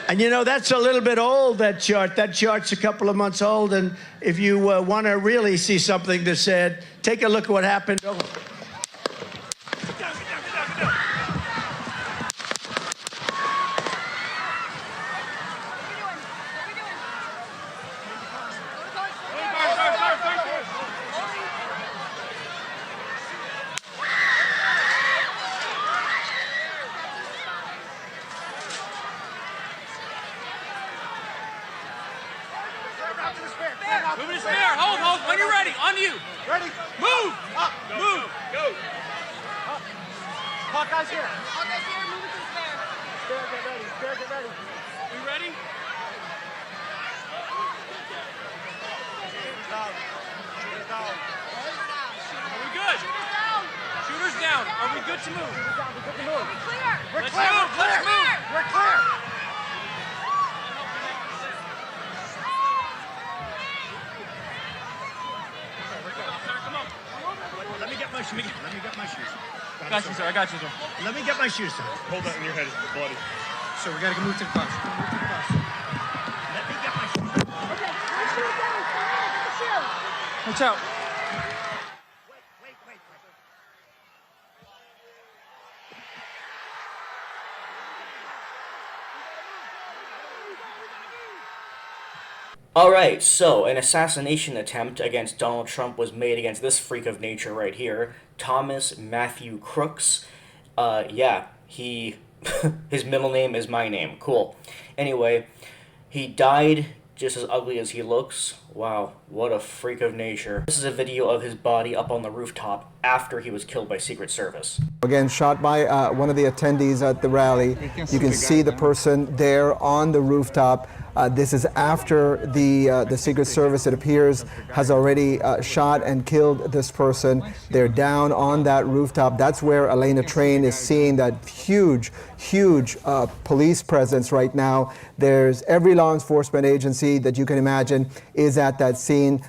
And you know, that's a little bit old, that chart. That chart's a couple of months old. And if you want to really see something that's said, take a look at what happened. Move to spare. Hold. When you're ready. On you. Ready. Move. Up. Move. Go. Up. Hawkeye's here. Hawkeye's here. Move it to the spare. Spare, get ready. Spare, get ready. We ready? Shooter's down. Shooter's down. Are we good? Shooter's down. Shooter's down. Are we good to move? Shooter's down. We're good to move. We're clear. We're Let's clear. move. We're clear. Let's move. We're clear. Come on. Let me get my shoes. Let me get my shoes. I got you, sir. I got you, sir. Let me get my shoes, sir. Hold that in your head, it's bloody. So we gotta move to the bus. Move to the bus. Let me get my shoes. Okay. One shoe down. Get the shoe. Watch out. Wait. Alright, so an assassination attempt against Donald Trump was made against this freak of nature right here, Thomas Matthew Crooks. His middle name is my name. Cool. Anyway, he died just as ugly as he looks. Wow, what a freak of nature. This is a video of his body up on the rooftop after he was killed by Secret Service. Again, shot by one of the attendees at the rally. You can see the person there on the rooftop. This is after the Secret Service, it appears, has already shot and killed this person. They're down on that rooftop. That's where Elena Train is seeing that huge police presence right now. There's every law enforcement agency that you can imagine is at that scene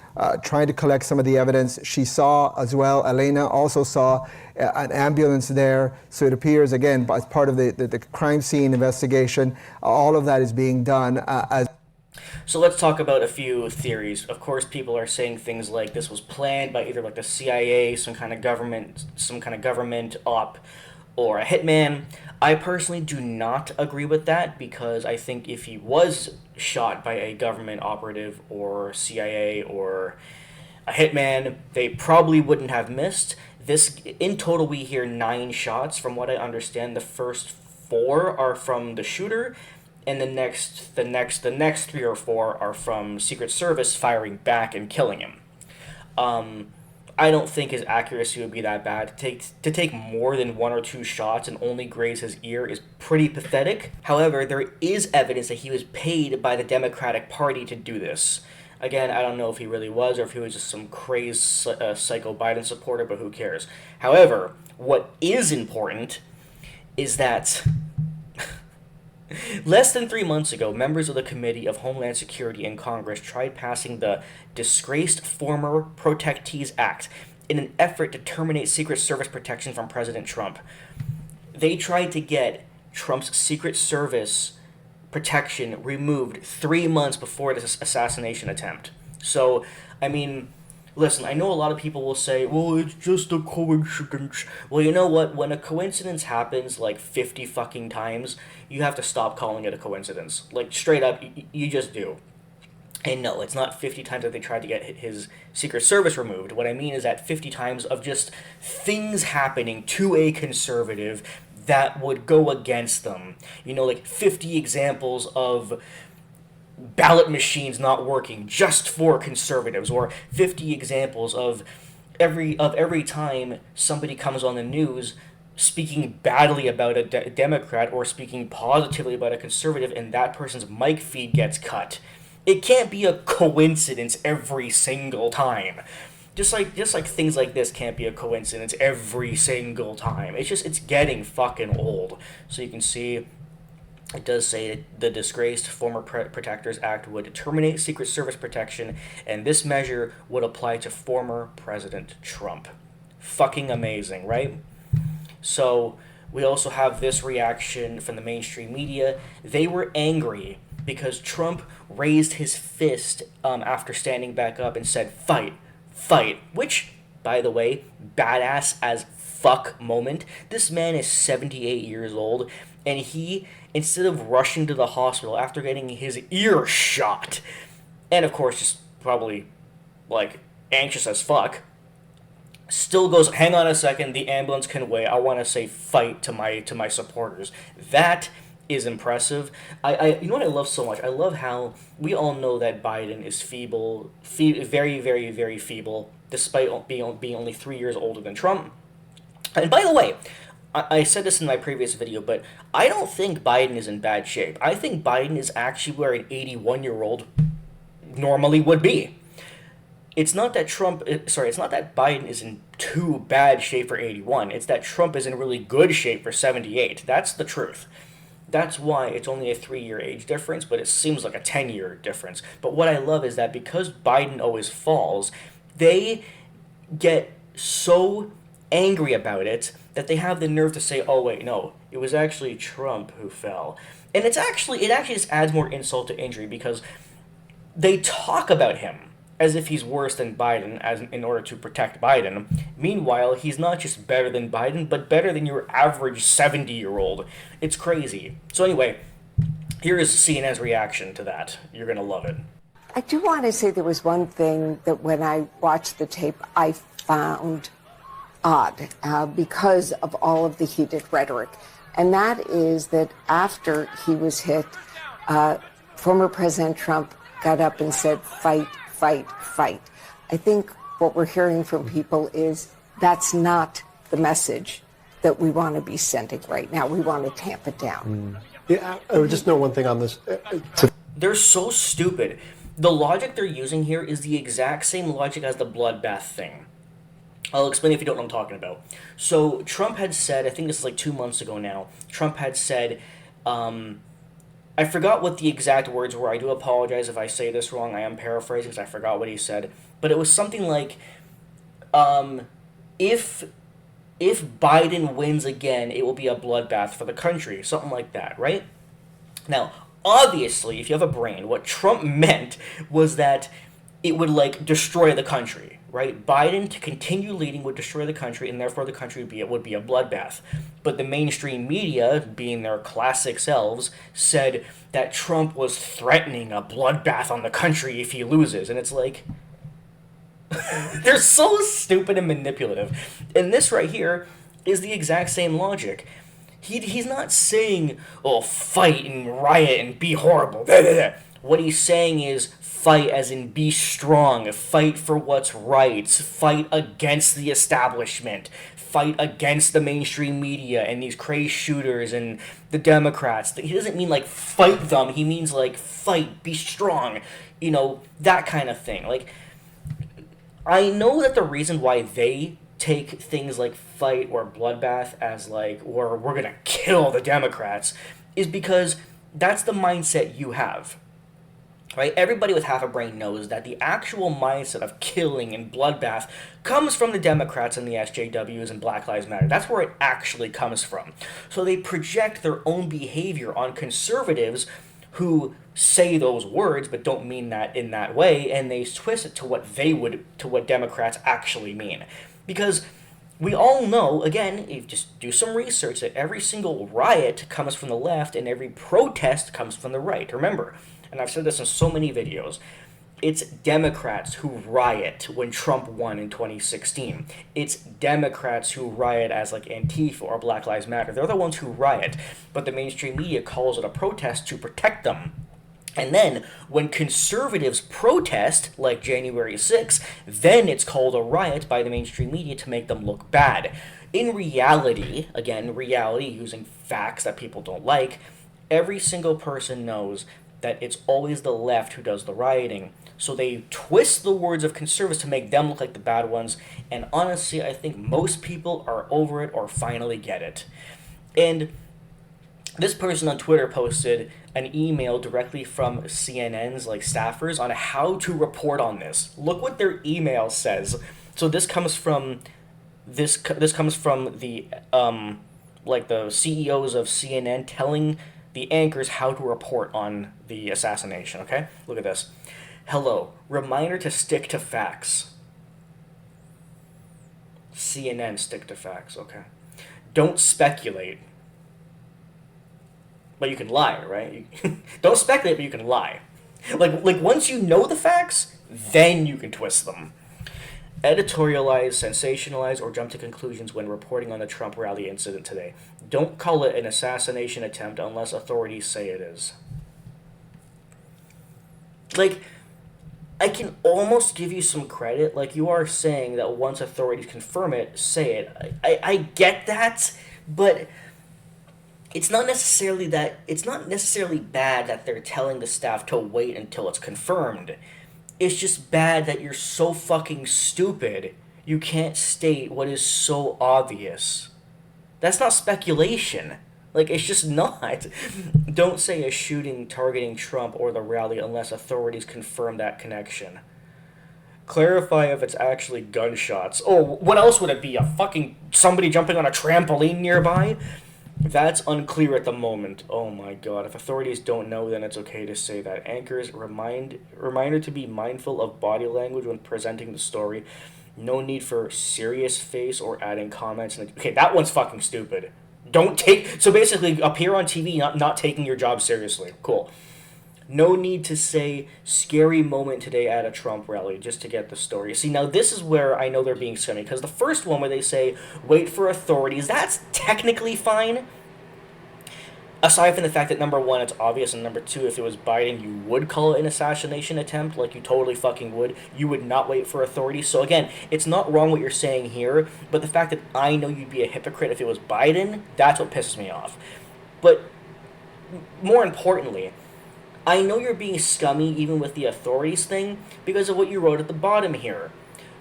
trying to collect some of the evidence. She saw as well, Elena also saw an ambulance there. So it appears, again, as part of the crime scene investigation, all of that is being done as. So let's talk about a few theories. Of course, people are saying things like this was planned by either like the CIA, some kind of government op, or a hitman. I personally do not agree with that, because I think if he was shot by a government operative or CIA or a hitman, they probably wouldn't have missed. In total, we hear 9 shots. From what I understand, the first 4 are from the shooter, and the next 3 or 4 are from Secret Service firing back and killing him. I don't think his accuracy would be that bad. To take more than 1 or 2 shots and only graze his ear is pretty pathetic. However, there is evidence that he was paid by the Democratic Party to do this. Again, I don't know if he really was or if he was just some crazed psycho Biden supporter, but who cares? However, what is important is that less than 3 months ago, members of the Committee of Homeland Security in Congress tried passing the Disgraced Former Protectees Act in an effort to terminate Secret Service protection from President Trump. They tried to get Trump's Secret Service protection removed 3 months before this assassination attempt. So, I mean, listen, I know a lot of people will say, well, it's just a coincidence. Well, you know what? When a coincidence happens like 50 fucking times, you have to stop calling it a coincidence. Like, straight up, you just do. And no, it's not 50 times that they tried to get his Secret Service removed. What I mean is that 50 times of just things happening to a conservative that would go against them. You know, like 50 examples of ballot machines not working just for conservatives, or 50 examples of every time somebody comes on the news speaking badly about a Democrat or speaking positively about a conservative, and that person's mic feed gets cut. It can't be a coincidence every single time. Just like things like this can't be a coincidence every single time. It's getting fucking old. So you can see it does say the Disgraced Former Protectors Act would terminate Secret Service protection, and this measure would apply to former President Trump. Fucking amazing, right? So We also have this reaction from the mainstream media. They were angry because Trump raised his fist after standing back up and said, "Fight, fight," which, by the way, badass as fuck moment. This man is 78 years old, and he, instead of rushing to the hospital after getting his ear shot, and of course just probably, like, anxious as fuck, still goes, "Hang on a second, the ambulance can wait. I want to say fight to my supporters." That is impressive. You know what I love so much? I love how we all know that Biden is feeble, very, very, very feeble, despite being only 3 years older than Trump. And by the way, I said this in my previous video, but I don't think Biden is in bad shape. I think Biden is actually where an 81-year-old normally would be. It's not that it's not that Biden is in too bad shape for 81. It's that Trump is in really good shape for 78. That's the truth. That's why it's only a 3-year age difference, but it seems like a 10-year difference. But what I love is that because Biden always falls, they get so angry about it that they have the nerve to say, "Oh wait, no, it was actually Trump who fell." And it actually just adds more insult to injury because they talk about him as if he's worse than Biden in order to protect Biden. Meanwhile, he's not just better than Biden, but better than your average 70-year-old. It's crazy. So anyway, here is CNN's reaction to that. You're going to love it. I do want to say there was one thing that when I watched the tape, I found odd because of all of the heated rhetoric. And that is that after he was hit, former President Trump got up and said, "Fight, fight, fight." I think what we're hearing from people is that's not the message that we want to be sending right now. We want to tamp it down. Yeah, I would just know one thing on this. They're so stupid. The logic they're using here is the exact same logic as the bloodbath thing. I'll explain if you don't know what I'm talking about. So Trump had said, I think this is like 2 months ago now, Trump had said, I forgot what the exact words were. I do apologize if I say this wrong. I am paraphrasing because I forgot what he said. But it was something like, if Biden wins again, it will be a bloodbath for the country. Something like that, right? Now, obviously, if you have a brain, what Trump meant was that it would, like, destroy the country, right? Biden, to continue leading, would destroy the country, and therefore the country would be a bloodbath. But the mainstream media, being their classic selves, said that Trump was threatening a bloodbath on the country if he loses. And it's like, they're so stupid and manipulative. And this right here is the exact same logic. He's not saying, "Oh, fight and riot and be horrible." What he's saying is fight as in be strong, fight for what's right, fight against the establishment, fight against the mainstream media and these crazy shooters and the Democrats. He doesn't mean like fight them, he means like fight, be strong, you know, that kind of thing. Like, I know that the reason why they take things like fight or bloodbath as like, or we're gonna kill the Democrats, is because that's the mindset you have. Right? Everybody with half a brain knows that the actual mindset of killing and bloodbath comes from the Democrats and the SJWs and Black Lives Matter. That's where it actually comes from. So they project their own behavior on conservatives who say those words but don't mean that in that way, and they twist it to what Democrats actually mean. Because we all know, again, if you just do some research, that every single riot comes from the left and every protest comes from the right. Remember, and I've said this in so many videos, it's Democrats who riot when Trump won in 2016. It's Democrats who riot as like Antifa or Black Lives Matter. They're the ones who riot, but the mainstream media calls it a protest to protect them. And then when conservatives protest, like January 6th, then it's called a riot by the mainstream media to make them look bad. In reality, again, reality using facts that people don't like, every single person knows that it's always the left who does the rioting. So they twist the words of conservatives to make them look like the bad ones. And honestly, I think most people are over it or finally get it. And this person on Twitter posted an email directly from CNN's like staffers on how to report on this. Look what their email says. So this comes from the like the CEOs of CNN telling the anchors how to report on the assassination, okay? Look at this. Hello, reminder to stick to facts. CNN, stick to facts, okay. Don't speculate. But you can lie, right? Don't speculate, but you can lie. Like once you know the facts, then you can twist them. Editorialize, sensationalize, or jump to conclusions when reporting on the Trump rally incident today. Don't call it an assassination attempt unless authorities say it is. Like, I can almost give you some credit. Like, you are saying that once authorities confirm it, say it. I get that, but it's not necessarily bad that they're telling the staff to wait until it's confirmed. It's just bad that you're so fucking stupid you can't state what is so obvious. That's not speculation. Like, it's just not. Don't say a shooting targeting Trump or the rally unless authorities confirm that connection. Clarify if it's actually gunshots. Oh, what else would it be? A fucking somebody jumping on a trampoline nearby? That's unclear at the moment. Oh my god. If authorities don't know, then it's okay to say that. Anchors, reminder to be mindful of body language when presenting the story. No need for serious face or adding comments. Okay, that one's fucking stupid. So basically, appear on TV not taking your job seriously. Cool. No need to say scary moment today at a Trump rally just to get the story. See, now this is where I know they're being scummy, because the first one where they say wait for authorities, that's technically fine. Aside from the fact that number one, it's obvious, and number two, if it was Biden, you would call it an assassination attempt, like you totally fucking would. You would not wait for authorities. So again, it's not wrong what you're saying here, but the fact that I know you'd be a hypocrite if it was Biden, that's what pisses me off. But more importantly, I know you're being scummy even with the authorities thing because of what you wrote at the bottom here.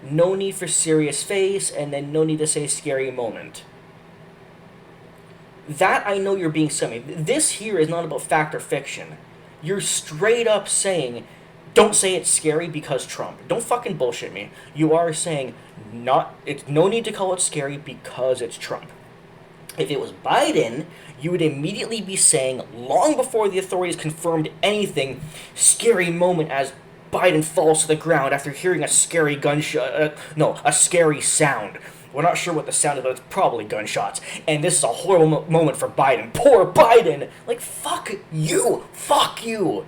No need for serious face, and then no need to say scary moment. That I know you're being scummy. This here is not about fact or fiction. You're straight up saying, don't say it's scary because Trump. Don't fucking bullshit me. You are saying, it's no need to call it scary because it's Trump. If it was Biden, you would immediately be saying, long before the authorities confirmed anything, scary moment as Biden falls to the ground after hearing a scary a scary sound. We're not sure what the sound is, but it's probably gunshots. And this is a horrible moment for Biden. Poor Biden! Like, fuck you! Fuck you!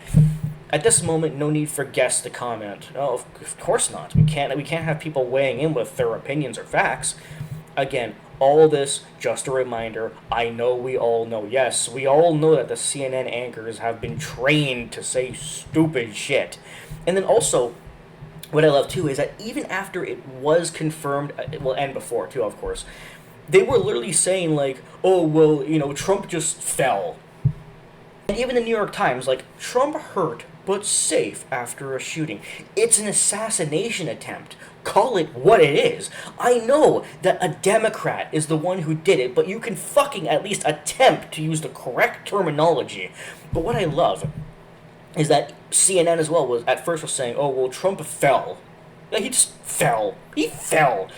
At this moment, no need for guests to comment. Oh, of course not. We can't have people weighing in with their opinions or facts. Again, all this, just a reminder, I know we all know. Yes, we all know that the CNN anchors have been trained to say stupid shit. And then also, what I love too is that even after it was confirmed, and before too, of course, they were literally saying like, oh, well, Trump just fell. And even the New York Times, like, Trump hurt but safe after a shooting. It's an assassination attempt. Call it what it is. I know that a Democrat is the one who did it, but you can fucking at least attempt to use the correct terminology. But what I love is that CNN as well was saying, oh, well, Trump fell. Like, he just fell. He fell.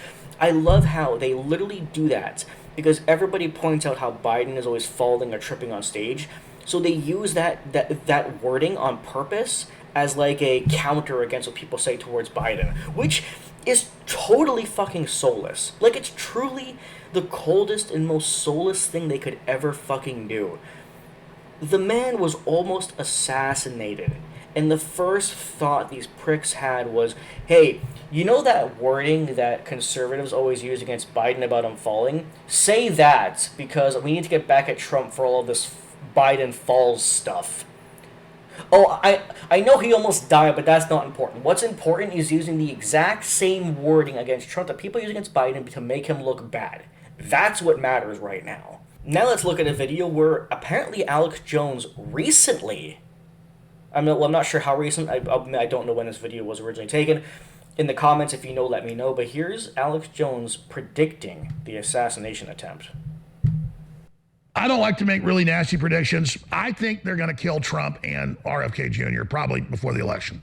I love how they literally do that because everybody points out how Biden is always falling or tripping on stage. So they use that wording on purpose as like a counter against what people say towards Biden, which is totally fucking soulless. Like, it's truly the coldest and most soulless thing they could ever fucking do. The man was almost assassinated, and the first thought these pricks had was, hey, you know that wording that conservatives always use against Biden about him falling? Say that, because we need to get back at Trump for all of this Biden falls stuff. Oh, I know he almost died, but that's not important. What's important is using the exact same wording against Trump that people use against Biden to make him look bad. That's what matters right now. Now let's look at a video where apparently Alex Jones recently, I'm not sure how recent, I don't know when this video was originally taken. In the comments, if you know, let me know. But here's Alex Jones predicting the assassination attempt. I don't like to make really nasty predictions. I think they're going to kill Trump and RFK Jr. probably before the election.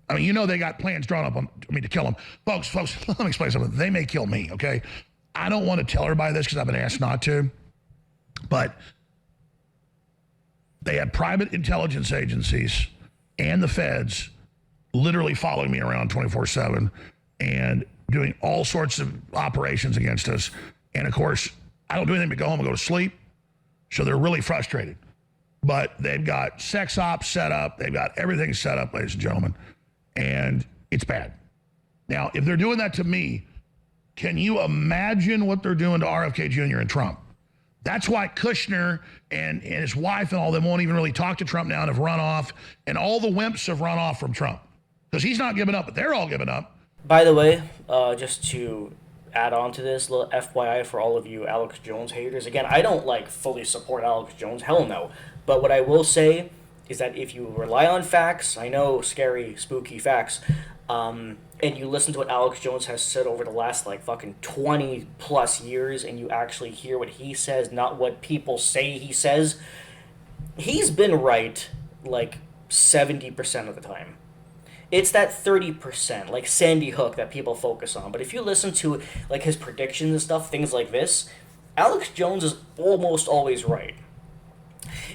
I mean, they got plans drawn up to kill him. Folks, let me explain something. They may kill me, okay? I don't want to tell everybody this because I've been asked not to, but they had private intelligence agencies and the feds literally following me around 24/7 and doing all sorts of operations against us. And of course, I don't do anything but go home and go to sleep. So they're really frustrated. But they've got sex ops set up. They've got everything set up, ladies and gentlemen. And it's bad. Now, if they're doing that to me, can you imagine what they're doing to RFK Jr. and Trump? That's why Kushner and his wife and all them won't even really talk to Trump now and have run off. And all the wimps have run off from Trump. Because he's not giving up, but they're all giving up. By the way, just to add on to this, little FYI for all of you Alex Jones haters. Again, I don't fully support Alex Jones. Hell no. But what I will say is that if you rely on facts, I know scary, spooky facts, and you listen to what Alex Jones has said over the last fucking 20 plus years, and you actually hear what he says, not what people say he says, he's been right 70% of the time. It's that 30%, like Sandy Hook, that people focus on. But if you listen to his predictions and stuff, things like this, Alex Jones is almost always right.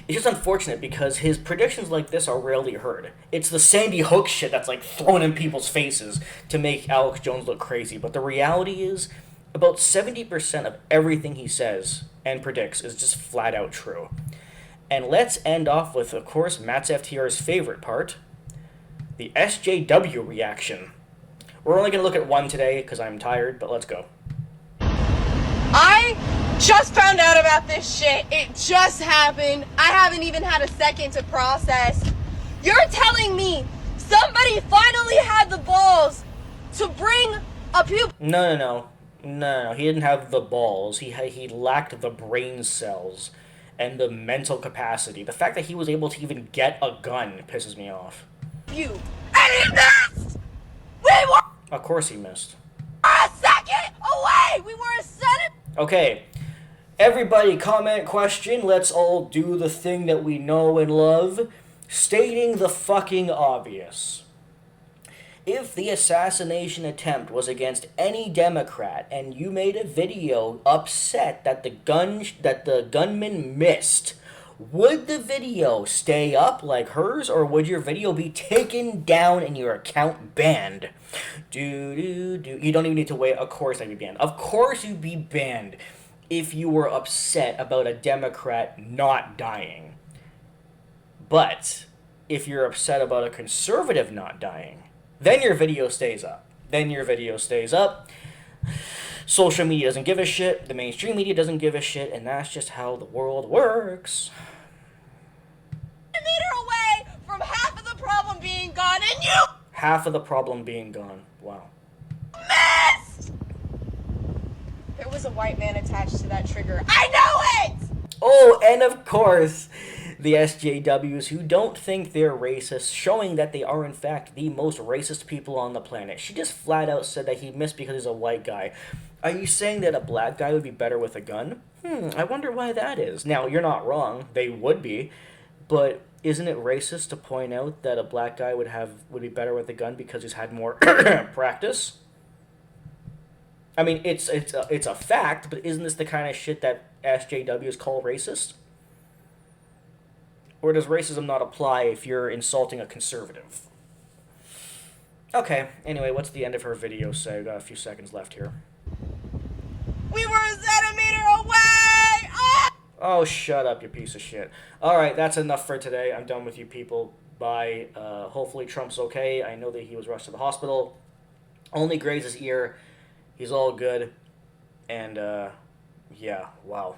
It's just unfortunate because his predictions like this are rarely heard. It's the Sandy Hook shit that's thrown in people's faces to make Alex Jones look crazy. But the reality is, about 70% of everything he says and predicts is just flat out true. And let's end off with, of course, Matt's FTR's favorite part, the SJW reaction. We're only going to look at one today because I'm tired, but let's go. I just found out about this shit. It just happened. I haven't even had a second to process. You're telling me somebody finally had the balls to bring a pupil? No. He didn't have the balls. He lacked the brain cells and the mental capacity. The fact that he was able to even get a gun pisses me off. You. And he missed! We were Of course he missed. a second away! We were a centimeter. Okay, everybody comment question. Let's all do the thing that we know and love. Stating the fucking obvious. If the assassination attempt was against any Democrat and you made a video upset that the gunman missed, would the video stay up like hers, or would your video be taken down and your account banned? You don't even need to wait. Of course I'd be banned. Of course you'd be banned if you were upset about a Democrat not dying. But if you're upset about a conservative not dying, then your video stays up. Social media doesn't give a shit. The mainstream media doesn't give a shit. And that's just how the world works. Away from half of the problem being gone, and you Half of the problem being gone. Wow. missed! There was a white man attached to that trigger. I know it! Oh, and of course, the SJWs who don't think they're racist, showing that they are in fact the most racist people on the planet. She just flat out said that he missed because he's a white guy. Are you saying that a black guy would be better with a gun? I wonder why that is. Now, you're not wrong. They would be. But isn't it racist to point out that a black guy would be better with a gun because he's had more practice? I mean, it's a fact, but isn't this the kind of shit that SJWs call racist? Or does racism not apply if you're insulting a conservative? Okay, anyway, what's the end of her video say? We've got a few seconds left here. We were a centimeter away! Ah! Oh, shut up, you piece of shit. Alright, that's enough for today. I'm done with you people. Bye. Hopefully Trump's okay. I know that he was rushed to the hospital. Only grazed his ear. He's all good. And, yeah, wow.